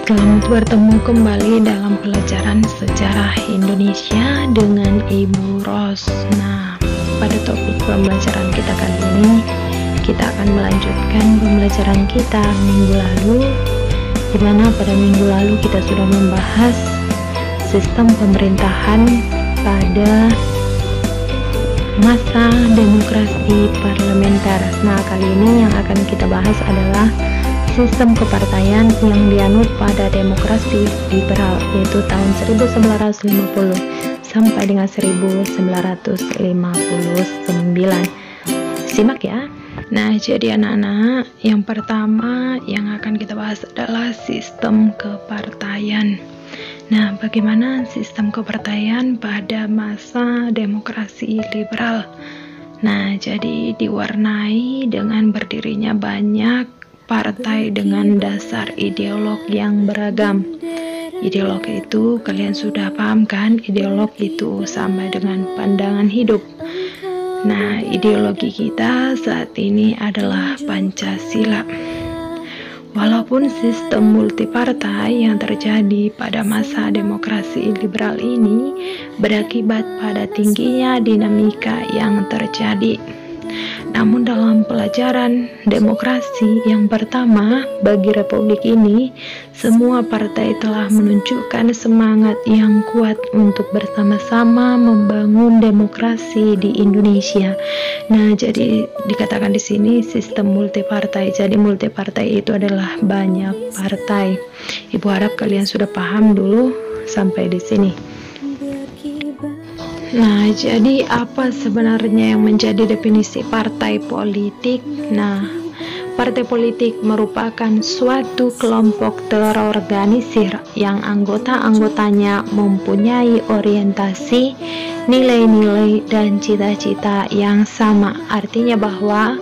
Selamat bertemu kembali dalam pelajaran sejarah Indonesia dengan Ibu Ros. Nah, pada topik pembelajaran kita kali ini, kita akan melanjutkan pembelajaran kita minggu lalu, di mana pada minggu lalu kita sudah membahas sistem pemerintahan pada masa demokrasi parlementer. Nah, kali ini yang akan kita bahas adalah sistem kepartaian yang dianut pada demokrasi liberal, yaitu tahun 1950 sampai dengan 1959. Simak ya. Nah, jadi anak-anak, yang pertama yang akan kita bahas adalah sistem kepartaian. Nah, bagaimana sistem kepartaian pada masa demokrasi liberal? Nah, jadi diwarnai dengan berdirinya banyak partai dengan dasar ideolog yang beragam. Ideolog itu kalian sudah paham kan? Ideolog itu sama dengan pandangan hidup. Nah, ideologi kita saat ini adalah Pancasila. Walaupun sistem multipartai yang terjadi pada masa demokrasi liberal ini berakibat pada tingginya dinamika yang terjadi, namun dalam pelajaran demokrasi yang pertama bagi republik ini, semua partai telah menunjukkan semangat yang kuat untuk bersama-sama membangun demokrasi di Indonesia. Nah, jadi dikatakan di sini sistem multipartai. Jadi multipartai itu adalah banyak partai. Ibu harap kalian sudah paham dulu sampai di sini. Nah, jadi apa sebenarnya yang menjadi definisi partai politik? Nah, partai politik merupakan suatu kelompok terorganisir yang anggota-anggotanya mempunyai orientasi, nilai-nilai, dan cita-cita yang sama. Artinya bahwa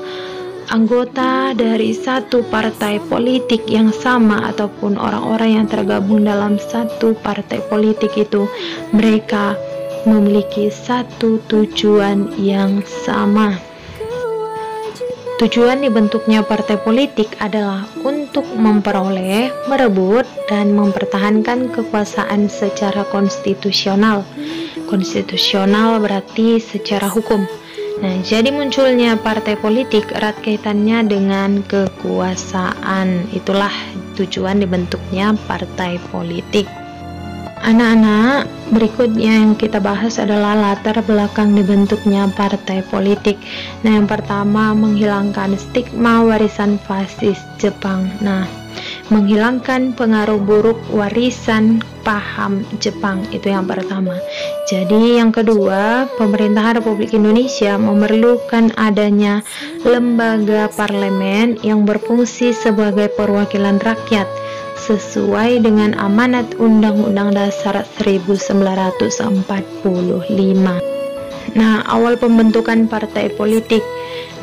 anggota dari satu partai politik yang sama ataupun orang-orang yang tergabung dalam satu partai politik itu, mereka memiliki satu tujuan yang sama. Tujuan dibentuknya partai politik adalah untuk memperoleh, merebut, dan mempertahankan kekuasaan secara konstitusional. Konstitusional berarti secara hukum. Nah, jadi munculnya partai politik erat kaitannya dengan kekuasaan. Itulah tujuan dibentuknya partai politik. Anak-anak, berikutnya yang kita bahas adalah latar belakang dibentuknya partai politik. Nah, yang pertama, menghilangkan stigma warisan fasis Jepang. Nah, menghilangkan pengaruh buruk warisan paham Jepang, itu yang pertama. Jadi yang kedua, pemerintahan Republik Indonesia memerlukan adanya lembaga parlemen yang berfungsi sebagai perwakilan rakyat sesuai dengan amanat Undang-Undang Dasar 1945. Nah, awal pembentukan partai politik.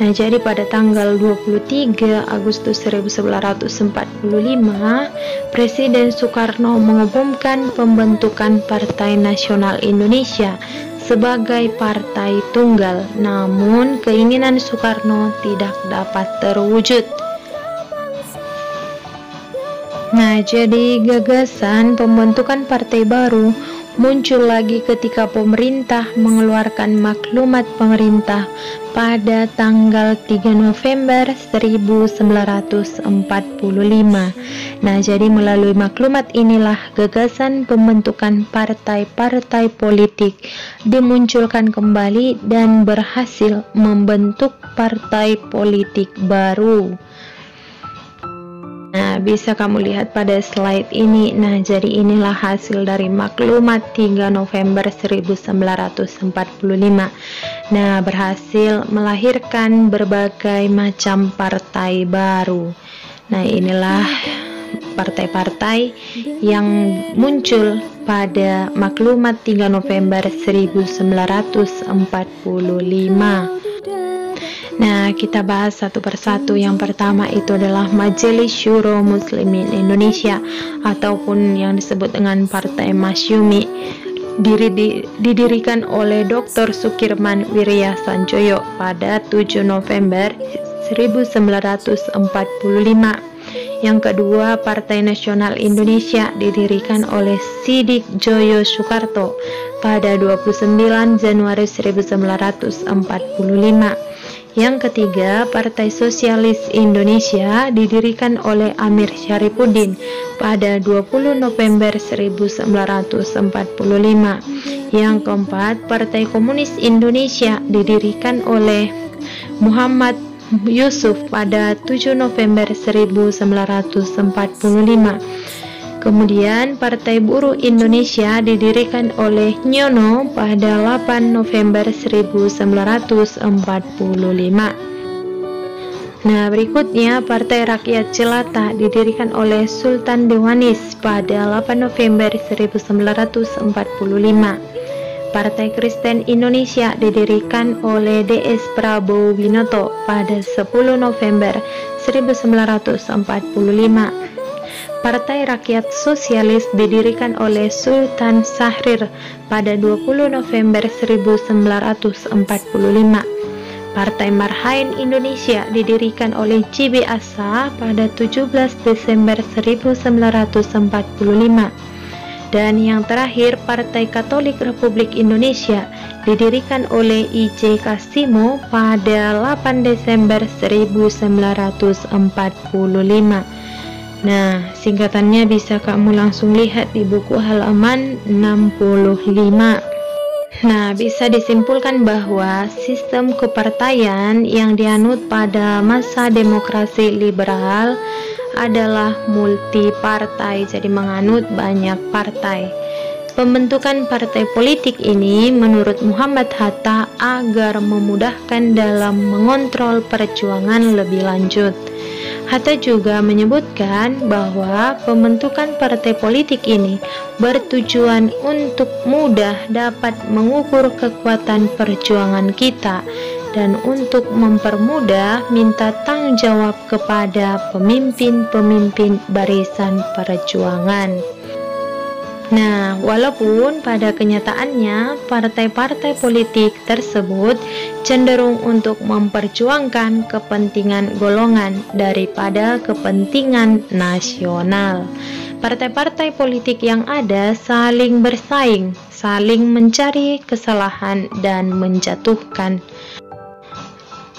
Nah, jadi pada tanggal 23 Agustus 1945, Presiden Soekarno mengumumkan pembentukan Partai Nasional Indonesia sebagai partai tunggal. Namun, keinginan Soekarno tidak dapat terwujud. Nah, jadi gagasan pembentukan partai baru muncul lagi ketika pemerintah mengeluarkan maklumat pemerintah pada tanggal 3 November 1945. Nah, jadi melalui maklumat inilah gagasan pembentukan partai-partai politik dimunculkan kembali dan berhasil membentuk partai politik baru. Nah, bisa kamu lihat pada slide ini. Nah, jadi inilah hasil dari maklumat 3 November 1945. Nah, berhasil melahirkan berbagai macam partai baru. Nah, inilah partai-partai yang muncul pada maklumat 3 November 1945. Nah, kita bahas satu persatu. Yang pertama itu adalah Majelis Syuro Muslimin Indonesia ataupun yang disebut dengan Partai Masyumi. Didirikan oleh Dr. Sukirman Wirya Sanjoyo pada 7 November 1945. Yang kedua, Partai Nasional Indonesia didirikan oleh Sidik Joyo Soekarto pada 29 Januari 1945. Yang ketiga, Partai Sosialis Indonesia didirikan oleh Amir Syarifuddin pada 20 November 1945. Yang keempat, Partai Komunis Indonesia didirikan oleh Muhammad Yusuf pada 7 November 1945. Kemudian Partai Buruh Indonesia didirikan oleh Nyono pada 8 November 1945. Nah, berikutnya Partai Rakyat Jelata didirikan oleh Sultan Dewanis pada 8 November 1945. Partai Kristen Indonesia didirikan oleh DS Prabowo Winoto pada 10 November 1945. Partai Rakyat Sosialis didirikan oleh Sultan Syahrir pada 20 November 1945. Partai Marhain Indonesia didirikan oleh JB Asa pada 17 Desember 1945. Dan yang terakhir, Partai Katolik Republik Indonesia didirikan oleh I.J. Kasimo pada 8 Desember 1945. Nah, singkatannya bisa kamu langsung lihat di buku halaman 65. Nah, bisa disimpulkan bahwa sistem kepartaian yang dianut pada masa demokrasi liberal adalah multi partai, jadi menganut banyak partai. Pembentukan partai politik ini menurut Muhammad Hatta agar memudahkan dalam mengontrol perjuangan lebih lanjut. Hatta juga menyebutkan bahwa pembentukan partai politik ini bertujuan untuk mudah dapat mengukur kekuatan perjuangan kita dan untuk mempermudah minta tanggung jawab kepada pemimpin-pemimpin barisan perjuangan. Nah, walaupun pada kenyataannya partai-partai politik tersebut cenderung untuk memperjuangkan kepentingan golongan daripada kepentingan nasional. Partai-partai politik yang ada saling bersaing, saling mencari kesalahan dan menjatuhkan.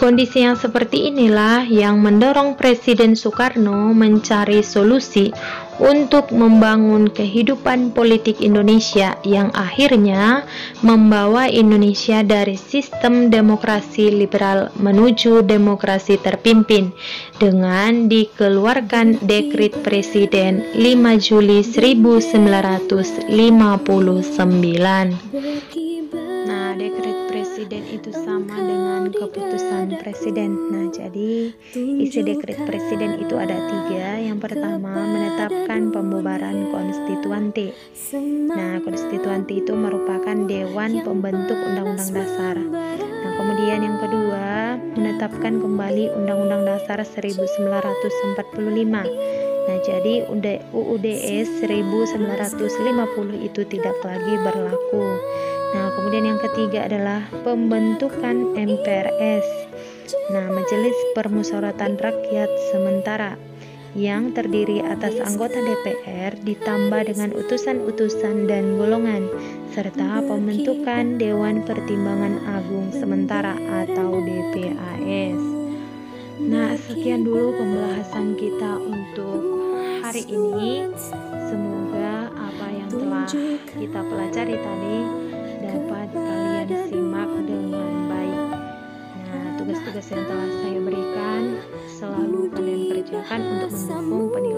Kondisi yang seperti inilah yang mendorong Presiden Soekarno mencari solusi untuk membangun kehidupan politik Indonesia yang akhirnya membawa Indonesia dari sistem demokrasi liberal menuju demokrasi terpimpin dengan dikeluarkan Dekret Presiden 5 Juli 1959. Nah, dekret presiden itu sama dengan keputusan presiden. Nah, jadi isi dekret presiden itu ada 3. Yang pertama, menetapkan pembubaran konstituante. Nah, konstituante itu merupakan dewan pembentuk undang-undang dasar. Nah, kemudian yang kedua, menetapkan kembali Undang-Undang Dasar 1945. Nah, jadi UUDS 1950 itu tidak lagi berlaku. Nah, kemudian yang ketiga adalah pembentukan MPRS. Nah, Majelis Permusyawaratan Rakyat Sementara yang terdiri atas anggota DPR ditambah dengan utusan-utusan dan golongan serta pembentukan Dewan Pertimbangan Agung Sementara atau DPAS. Nah, sekian dulu pembahasan kita untuk hari ini. Semoga apa yang telah kita pelajari tadi dapat kalian simak dengan baik. Nah, tugas-tugas yang telah saya berikan selalu kalian kerjakan untuk mendukung pendidikan